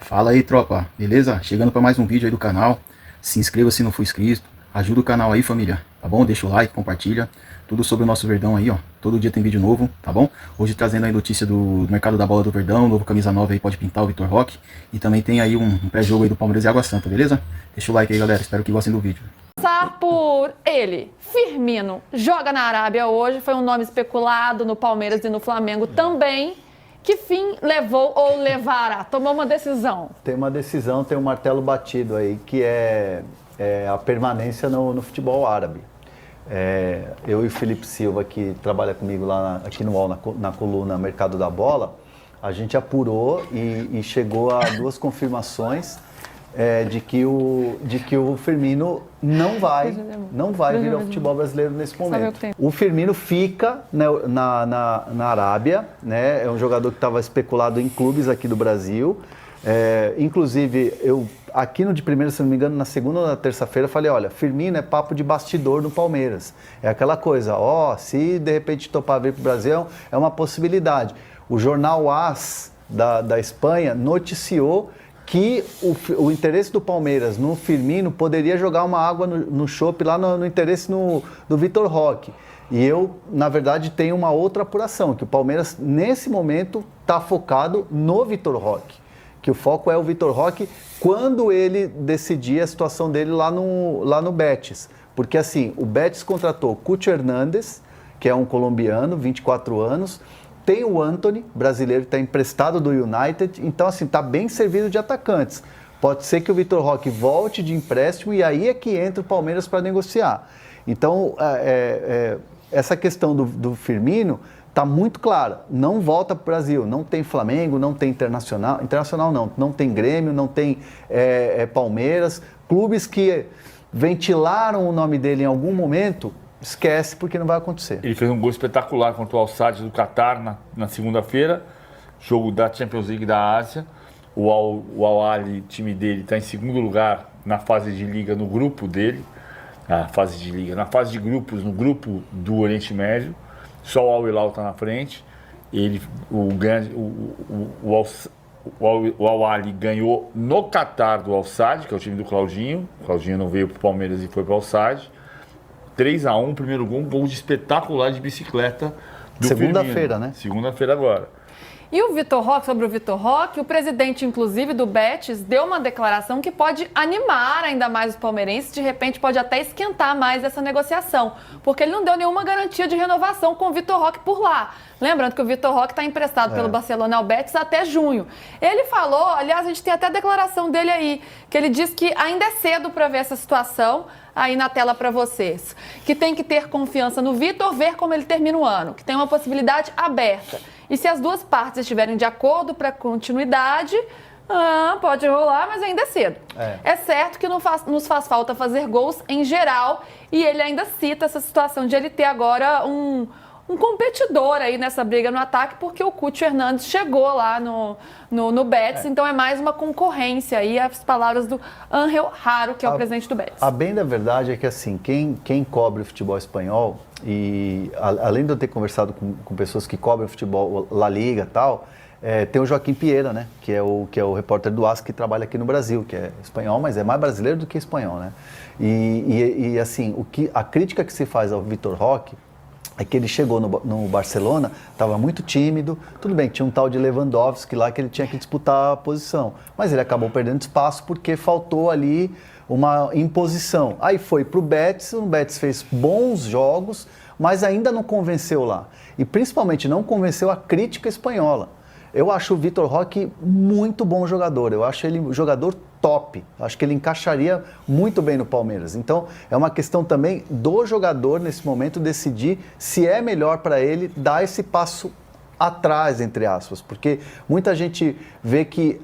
Fala aí, tropa, beleza? Chegando para mais um vídeo aí do canal. Se inscreva se não for inscrito, ajuda o canal aí, família, tá bom? Deixa o like, compartilha, tudo sobre o nosso Verdão aí, ó. Todo dia tem vídeo novo, tá bom? Hoje trazendo aí notícia do mercado da bola do Verdão, novo camisa nova aí, pode pintar o Vitor Roque. E também tem aí um pré-jogo aí do Palmeiras e Água Santa, beleza? Deixa o like aí, galera, espero que gostem do vídeo. Começar por ele, Firmino, joga na Arábia hoje, foi um nome especulado no Palmeiras e no Flamengo também. Que fim levou ou levará? Tomou uma decisão. Tem uma decisão, tem um martelo batido aí, que é a permanência no futebol árabe. Eu e o Felipe Silva, que trabalha comigo lá aqui no UOL, na coluna Mercado da Bola, a gente apurou e chegou a duas confirmações de que o Firmino não vai vir ao futebol brasileiro nesse momento. O Firmino fica na Arábia, né? É um jogador que estava especulado em clubes aqui do Brasil. Inclusive, eu aqui no de primeira, se não me engano, na segunda ou na terça-feira, falei, olha, Firmino é papo de bastidor no Palmeiras. É aquela coisa, se de repente topar vir para o Brasil, é uma possibilidade. O jornal AS da Espanha noticiou que o interesse do Palmeiras no Firmino poderia jogar uma água no chope lá no interesse do Vitor Roque. E eu, na verdade, tenho uma outra apuração, que o Palmeiras, nesse momento, está focado no Vitor Roque. Que o foco é o Vitor Roque quando ele decidir a situação dele lá no Betis. Porque, assim, o Betis contratou Cucho Hernández, que é um colombiano, 24 anos, tem o Antony, brasileiro, que está emprestado do United, então assim, está bem servido de atacantes. Pode ser que o Vitor Roque volte de empréstimo e aí é que entra o Palmeiras para negociar. Então, essa questão do Firmino está muito clara, não volta para o Brasil, não tem Flamengo, não tem Internacional não tem Grêmio, não tem Palmeiras, clubes que ventilaram o nome dele em algum momento, esquece, porque não vai acontecer. Ele fez um gol espetacular contra o Al-Sadd do Qatar na segunda-feira, jogo da Champions League da Ásia. O Al-Ahly, time dele, está em segundo lugar na fase de liga, no grupo dele. Na fase de grupos, no grupo do Oriente Médio. Só o Al-Hilal está na frente. O Al-Ahly ganhou no Qatar do Al-Sadd, que é o time do Claudinho. O Claudinho não veio para o Palmeiras e foi para o Al-Sadd. 3-1, primeiro gol, um gol espetacular de bicicleta do segunda-feira, né? Segunda-feira agora. E o Vitor Roque, sobre o Vitor Roque, o presidente, inclusive, do Betis, deu uma declaração que pode animar ainda mais os palmeirenses, de repente pode até esquentar mais essa negociação, porque ele não deu nenhuma garantia de renovação com o Vitor Roque por lá. Lembrando que o Vitor Roque está emprestado pelo Barcelona ao Betis até junho. Ele falou, aliás, a gente tem até a declaração dele aí, que ele diz que ainda é cedo para ver essa situação, aí na tela para vocês, que tem que ter confiança no Vitor, ver como ele termina o ano, que tem uma possibilidade aberta. E se as duas partes estiverem de acordo para continuidade, pode rolar, mas ainda é cedo. É certo que nos faz falta fazer gols em geral, e ele ainda cita essa situação de ele ter agora um competidor aí nessa briga no ataque, porque o Cucho Hernández chegou lá no Betis, então é mais uma concorrência aí, as palavras do Ángel Raro, que é o presidente do Betis. A bem da verdade é que assim, quem cobre o futebol espanhol, e além de eu ter conversado com pessoas que cobrem o futebol La Liga e tal, tem o Joaquim Pieira, né, que é o repórter do AS que trabalha aqui no Brasil, que é espanhol, mas é mais brasileiro do que espanhol, né? E assim, a crítica que se faz ao Vitor Roque é que ele chegou no Barcelona, estava muito tímido, tudo bem, tinha um tal de Lewandowski lá que ele tinha que disputar a posição, mas ele acabou perdendo espaço porque faltou ali uma imposição. Aí foi para o Betis fez bons jogos, mas ainda não convenceu lá. E principalmente não convenceu a crítica espanhola. Eu acho o Vitor Roque muito bom jogador, eu acho ele um jogador top, acho que ele encaixaria muito bem no Palmeiras. Então é uma questão também do jogador nesse momento decidir se é melhor para ele dar esse passo atrás, entre aspas, porque muita gente vê que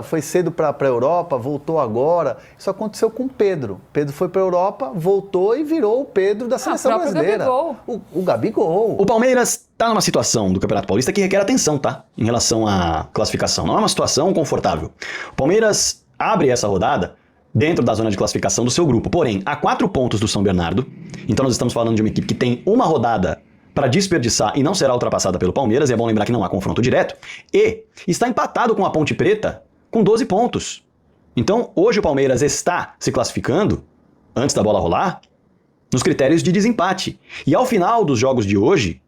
foi cedo para a Europa, voltou agora. Isso aconteceu com o Pedro. Pedro foi para a Europa, voltou e virou o Pedro da seleção brasileira. O Gabigol. O Palmeiras está numa situação do Campeonato Paulista que requer atenção, tá? Em relação à classificação. Não é uma situação confortável. O Palmeiras abre essa rodada dentro da zona de classificação do seu grupo. Porém, a 4 pontos do São Bernardo. Então nós estamos falando de uma equipe que tem uma rodada para desperdiçar e não será ultrapassada pelo Palmeiras, e é bom lembrar que não há confronto direto, e está empatado com a Ponte Preta com 12 pontos. Então, hoje o Palmeiras está se classificando, antes da bola rolar, nos critérios de desempate. E ao final dos jogos de hoje,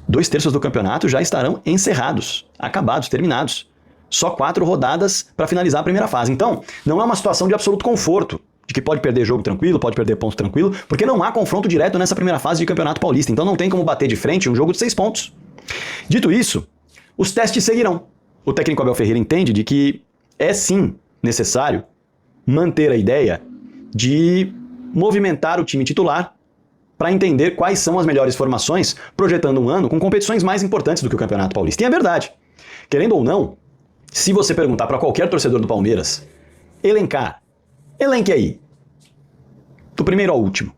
2/3 do campeonato já estarão encerrados, acabados, terminados. Só 4 rodadas para finalizar a primeira fase. Então, não é uma situação de absoluto conforto, de que pode perder jogo tranquilo, pode perder ponto tranquilo, porque não há confronto direto nessa primeira fase de Campeonato Paulista. Então não tem como bater de frente um jogo de 6 pontos. Dito isso, os testes seguirão. O técnico Abel Ferreira entende de que é sim necessário manter a ideia de movimentar o time titular para entender quais são as melhores formações, projetando um ano com competições mais importantes do que o Campeonato Paulista. E é verdade. Querendo ou não, se você perguntar para qualquer torcedor do Palmeiras, elenque aí, do primeiro ao último,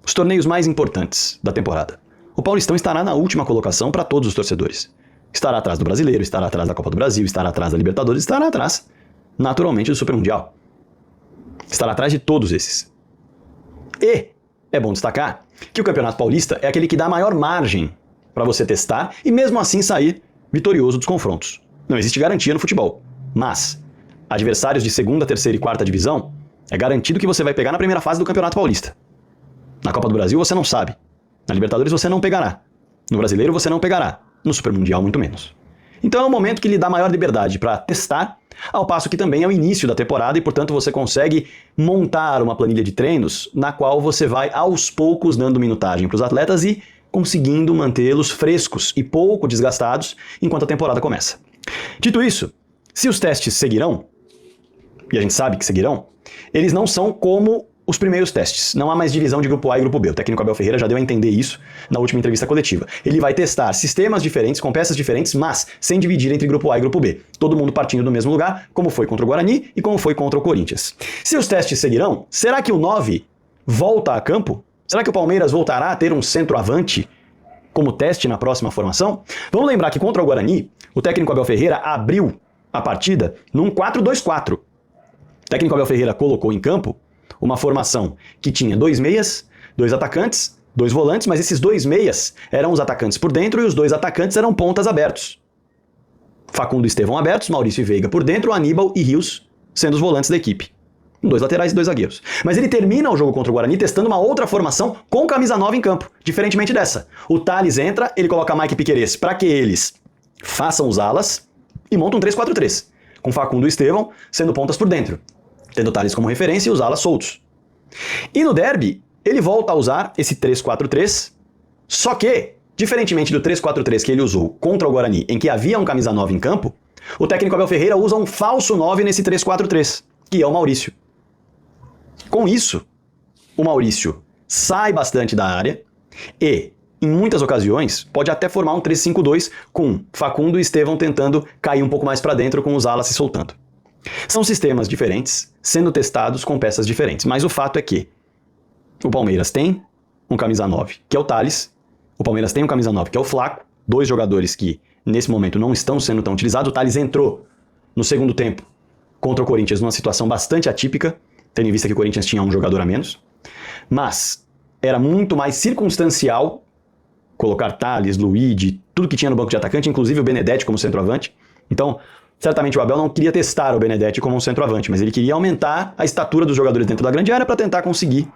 os torneios mais importantes da temporada. O Paulistão estará na última colocação para todos os torcedores. Estará atrás do Brasileiro, estará atrás da Copa do Brasil, estará atrás da Libertadores, estará atrás, naturalmente, do Super Mundial. Estará atrás de todos esses. E é bom destacar que o Campeonato Paulista é aquele que dá maior margem para você testar e mesmo assim sair vitorioso dos confrontos. Não existe garantia no futebol, mas adversários de segunda, terceira e quarta divisão é garantido que você vai pegar na primeira fase do Campeonato Paulista. Na Copa do Brasil você não sabe. Na Libertadores você não pegará. No Brasileiro você não pegará. No Super Mundial muito menos. Então é um momento que lhe dá maior liberdade para testar, ao passo que também é o início da temporada e, portanto, você consegue montar uma planilha de treinos na qual você vai aos poucos dando minutagem para os atletas e conseguindo mantê-los frescos e pouco desgastados enquanto a temporada começa. Dito isso, se os testes seguirão, e a gente sabe que seguirão, eles não são como os primeiros testes. Não há mais divisão de grupo A e grupo B. O técnico Abel Ferreira já deu a entender isso na última entrevista coletiva. Ele vai testar sistemas diferentes, com peças diferentes, mas sem dividir entre grupo A e grupo B. Todo mundo partindo do mesmo lugar, como foi contra o Guarani e como foi contra o Corinthians. Se os testes seguirão, será que o 9 volta a campo? Será que o Palmeiras voltará a ter um centroavante como teste na próxima formação? Vamos lembrar que contra o Guarani, o técnico Abel Ferreira abriu a partida num 4-2-4. O técnico Abel Ferreira colocou em campo uma formação que tinha 2 meias, 2 atacantes, 2 volantes, mas esses 2 meias eram os atacantes por dentro e os 2 atacantes eram pontas abertos. Facundo e Estevão abertos, Maurício e Veiga por dentro, Aníbal e Rios sendo os volantes da equipe. 2 laterais e 2 zagueiros. Mas ele termina o jogo contra o Guarani testando uma outra formação com camisa 9 em campo, diferentemente dessa. O Thales entra, ele coloca Mike e Piquerez para que eles façam os alas e montam um 3-4-3, com Facundo e Estevão sendo pontas por dentro, tendo o Thales como referência e os alas soltos. E no derby, ele volta a usar esse 3-4-3, só que, diferentemente do 3-4-3 que ele usou contra o Guarani, em que havia um camisa 9 em campo, o técnico Abel Ferreira usa um falso 9 nesse 3-4-3, que é o Maurício. Com isso, o Maurício sai bastante da área e, em muitas ocasiões, pode até formar um 3-5-2 com Facundo e Estevão tentando cair um pouco mais para dentro com os alas se soltando. São sistemas diferentes, sendo testados com peças diferentes, mas o fato é que o Palmeiras tem um camisa 9, que é o Thales, o Palmeiras tem um camisa 9, que é o Flaco, 2 jogadores que nesse momento não estão sendo tão utilizados. O Thales entrou no segundo tempo contra o Corinthians numa situação bastante atípica, tendo em vista que o Corinthians tinha um jogador a menos, mas era muito mais circunstancial colocar Thales, Luigi, tudo que tinha no banco de atacante, inclusive o Benedetti como centroavante. Então, certamente o Abel não queria testar o Benedetti como um centroavante, mas ele queria aumentar a estatura dos jogadores dentro da grande área para tentar conseguir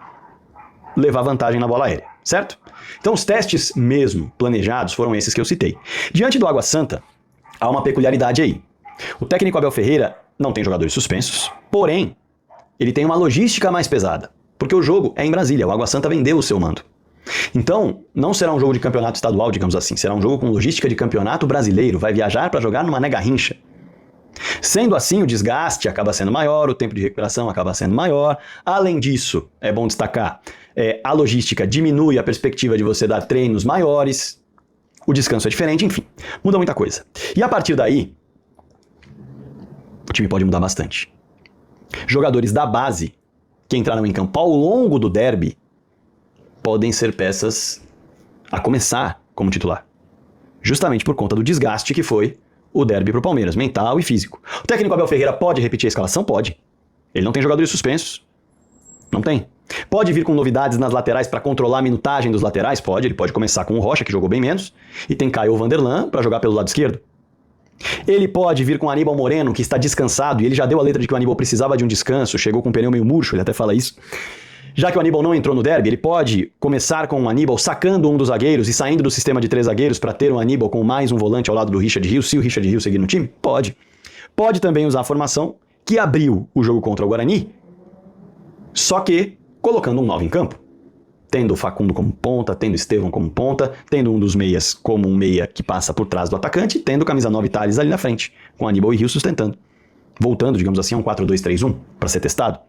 levar vantagem na bola aérea, certo? Então os testes mesmo planejados foram esses que eu citei. Diante do Água Santa, há uma peculiaridade aí. O técnico Abel Ferreira não tem jogadores suspensos, porém, ele tem uma logística mais pesada, porque o jogo é em Brasília, o Água Santa vendeu o seu mando. Então, não será um jogo de campeonato estadual, digamos assim, será um jogo com logística de campeonato brasileiro, vai viajar para jogar no Mané Garrincha. Sendo assim, o desgaste acaba sendo maior, o tempo de recuperação acaba sendo maior. Além disso, é bom destacar, a logística diminui a perspectiva de você dar treinos maiores, o descanso é diferente, enfim, muda muita coisa. E a partir daí, o time pode mudar bastante. Jogadores da base que entraram em campo ao longo do derby podem ser peças a começar como titular, justamente por conta do desgaste que foi o derby pro Palmeiras, mental e físico. O técnico Abel Ferreira pode repetir a escalação? Pode. Ele não tem jogadores suspensos. Não tem. Pode vir com novidades nas laterais para controlar a minutagem dos laterais? Pode. Ele pode começar com o Rocha, que jogou bem menos, e tem Caio Vanderlan para jogar pelo lado esquerdo. Ele pode vir com o Aníbal Moreno, que está descansado, e ele já deu a letra de que o Aníbal precisava de um descanso, chegou com o pneu meio murcho, ele até fala isso. Já que o Aníbal não entrou no derby, ele pode começar com o Aníbal sacando um dos zagueiros e saindo do sistema de 3 zagueiros para ter o Aníbal com mais um volante ao lado do Richard Rios, se o Richard Rios seguir no time? Pode. Pode também usar a formação que abriu o jogo contra o Guarani, só que colocando um 9 em campo. Tendo o Facundo como ponta, tendo o Estevão como ponta, tendo um dos meias como um meia que passa por trás do atacante, tendo o camisa 9 Thales ali na frente, com Aníbal e Rios sustentando. Voltando, digamos assim, a um 4-2-3-1 para ser testado.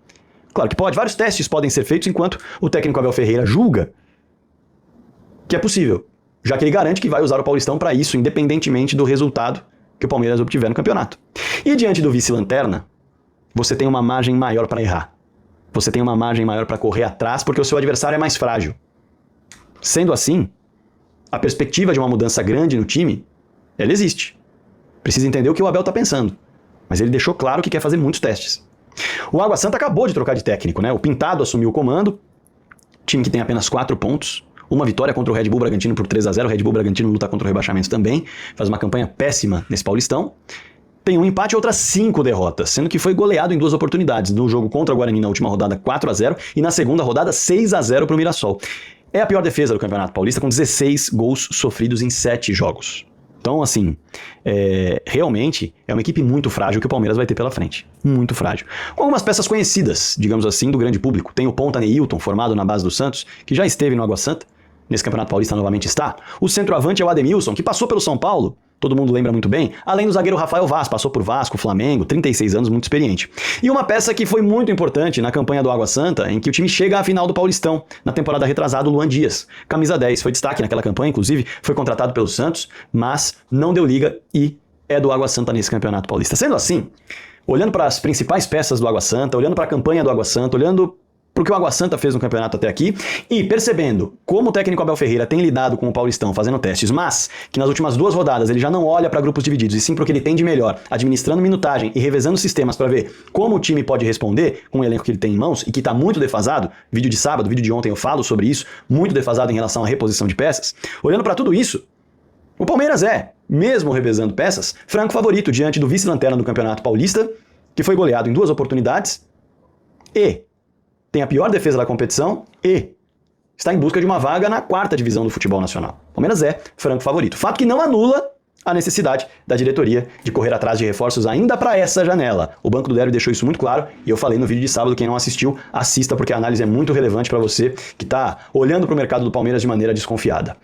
Claro que pode, vários testes podem ser feitos enquanto o técnico Abel Ferreira julga que é possível, já que ele garante que vai usar o Paulistão para isso, independentemente do resultado que o Palmeiras obtiver no campeonato. E diante do vice-lanterna, você tem uma margem maior para errar. Você tem uma margem maior para correr atrás porque o seu adversário é mais frágil. Sendo assim, a perspectiva de uma mudança grande no time, ela existe. Precisa entender o que o Abel está pensando. Mas ele deixou claro que quer fazer muitos testes. O Água Santa acabou de trocar de técnico, né? O Pintado assumiu o comando, time que tem apenas 4 pontos, uma vitória contra o Red Bull Bragantino por 3-0, o Red Bull Bragantino luta contra o rebaixamento também, faz uma campanha péssima nesse Paulistão. Tem um empate e outras 5 derrotas, sendo que foi goleado em 2 oportunidades, no jogo contra o Guarani na última rodada 4-0 e na segunda rodada 6-0 para o Mirassol. É a pior defesa do Campeonato Paulista, com 16 gols sofridos em 7 jogos. Então, assim, realmente é uma equipe muito frágil que o Palmeiras vai ter pela frente. Muito frágil. Com algumas peças conhecidas, digamos assim, do grande público. Tem o ponta Neilton, formado na base do Santos, que já esteve no Água Santa. Nesse Campeonato Paulista novamente está. O centroavante é o Ademilson, que passou pelo São Paulo, todo mundo lembra muito bem, além do zagueiro Rafael Vaz, passou por Vasco, Flamengo, 36 anos, muito experiente. E uma peça que foi muito importante na campanha do Água Santa, em que o time chega à final do Paulistão, na temporada retrasada, o Luan Dias. Camisa 10, foi destaque naquela campanha, inclusive, foi contratado pelo Santos, mas não deu liga e é do Água Santa nesse Campeonato Paulista. Sendo assim, olhando para as principais peças do Água Santa, olhando para a campanha do Água Santa, olhando para o que o Água Santa fez no campeonato até aqui, e percebendo como o técnico Abel Ferreira tem lidado com o Paulistão fazendo testes, mas que nas últimas 2 rodadas ele já não olha para grupos divididos, e sim para o que ele tem de melhor, administrando minutagem e revezando sistemas para ver como o time pode responder com o elenco que ele tem em mãos e que está muito defasado, vídeo de sábado, vídeo de ontem eu falo sobre isso, muito defasado em relação à reposição de peças. Olhando para tudo isso, o Palmeiras mesmo revezando peças, franco favorito diante do vice-lanterna do Campeonato Paulista, que foi goleado em 2 oportunidades e tem a pior defesa da competição e está em busca de uma vaga na 4ª divisão do futebol nacional. O Palmeiras é franco favorito. Fato que não anula a necessidade da diretoria de correr atrás de reforços ainda para essa janela. O Banco do Derby deixou isso muito claro e eu falei no vídeo de sábado, quem não assistiu, assista porque a análise é muito relevante para você que está olhando para o mercado do Palmeiras de maneira desconfiada.